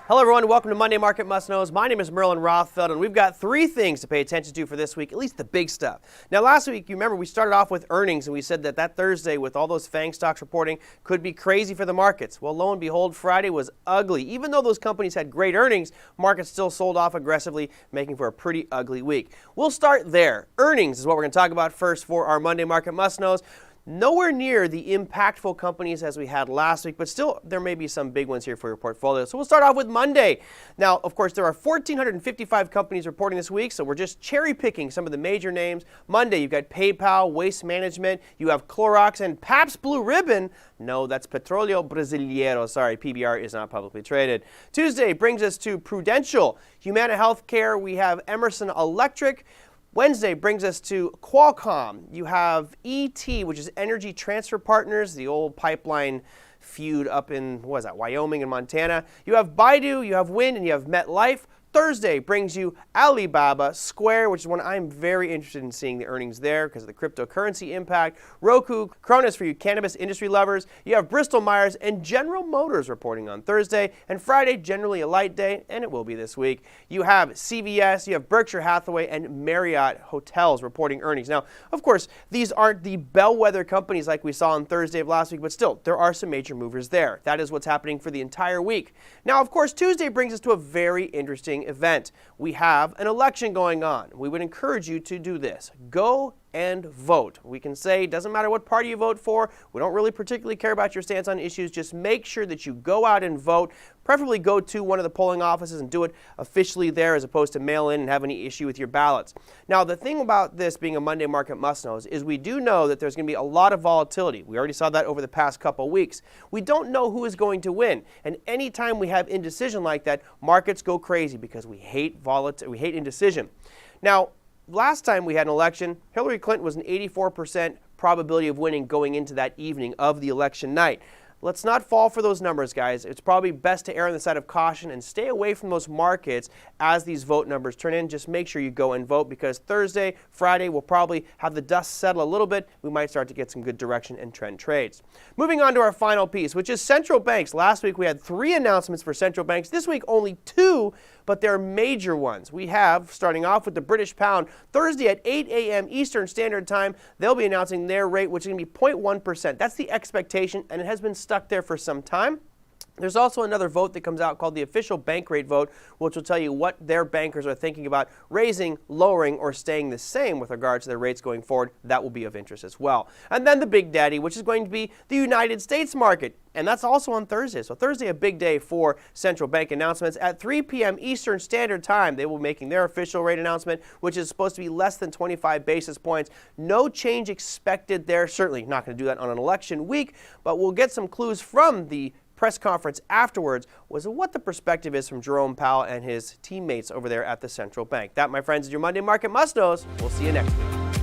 Hello everyone, welcome to Monday Market Must Knows. My name is Merlin Rothfeld, and we've got three things to pay attention to for this week, at least the big stuff. Now last week, you remember we started off with earnings, and we said that Thursday with all those FANG stocks reporting could be crazy for the markets. Well, lo and behold, Friday was ugly. Even though those companies had great earnings, markets still sold off aggressively, making for a pretty ugly week. We'll start there. Earnings is what we're going to talk about first for our Monday Market Must Knows. Nowhere near the impactful companies as we had last week, but still there may be some big ones here for your portfolio. So we'll start off with Monday. Now, of course, there are 1,455 companies reporting this week, so we're just cherry picking some of the major names. Monday, you've got PayPal, Waste Management, you have Clorox, and Pabst Blue Ribbon. No, that's Petróleo Brasileiro. Sorry, PBR is not publicly traded. Tuesday brings us to Prudential, Humana Healthcare, we have Emerson Electric. Wednesday brings us to Qualcomm. You have ET, which is Energy Transfer Partners, the old pipeline feud up in, what is that, Wyoming and Montana. You have Baidu, you have Wind, and you have MetLife. Thursday brings you Alibaba, Square, which is one I'm very interested in seeing the earnings there because of the cryptocurrency impact. Roku, Cronus for you cannabis industry lovers. You have Bristol Myers and General Motors reporting on Thursday. And Friday, generally a light day, and it will be this week. You have CVS, you have Berkshire Hathaway, and Marriott Hotels reporting earnings. Now, of course, these aren't the bellwether companies like we saw on Thursday of last week, but still, there are some major movers there. That is what's happening for the entire week. Now, of course, Tuesday brings us to a very interesting event. We have an election going on. We would encourage you to do this. Go and vote. We can say it doesn't matter what party you vote for. We don't really particularly care about your stance on issues. Just make sure that you go out and vote. Preferably go to one of the polling offices and do it officially there as opposed to mail in and have any issue with your ballots. Now, the thing about this being a Monday Market Must Knows is we do know that there's going to be a lot of volatility. We already saw that over the past couple weeks. We don't know who is going to win. And anytime we have indecision like that, markets go crazy because we hate indecision. Now, last time we had an election, Hillary Clinton was an 84% probability of winning going into that evening of the election night. Let's not fall for those numbers, guys. It's probably best to err on the side of caution and stay away from those markets as these vote numbers turn in. Just make sure you go and vote because Thursday, Friday, we'll probably have the dust settle a little bit. We might start to get some good direction and trend trades. Moving on to our final piece, which is central banks. Last week we had 3 announcements for central banks. This week only 2, but they're major ones. We have, starting off with the British pound, Thursday at 8 a.m. Eastern Standard Time, they'll be announcing their rate, which is going to be 0.1%. That's the expectation, and it has been stuck there for some time. There's also another vote that comes out called the official bank rate vote, which will tell you what their bankers are thinking about raising, lowering, or staying the same with regards to their rates going forward. That will be of interest as well. And then the big daddy, which is going to be the United States market. And that's also on Thursday. So Thursday, a big day for central bank announcements. At 3 p.m. Eastern Standard Time, they will be making their official rate announcement, which is supposed to be less than 25 basis points. No change expected there. Certainly not going to do that on an election week, but we'll get some clues from the press conference afterwards was what the perspective is from Jerome Powell and his teammates over there at the central bank. That, my friends, is your Monday Market Must Knows. We'll see you next week.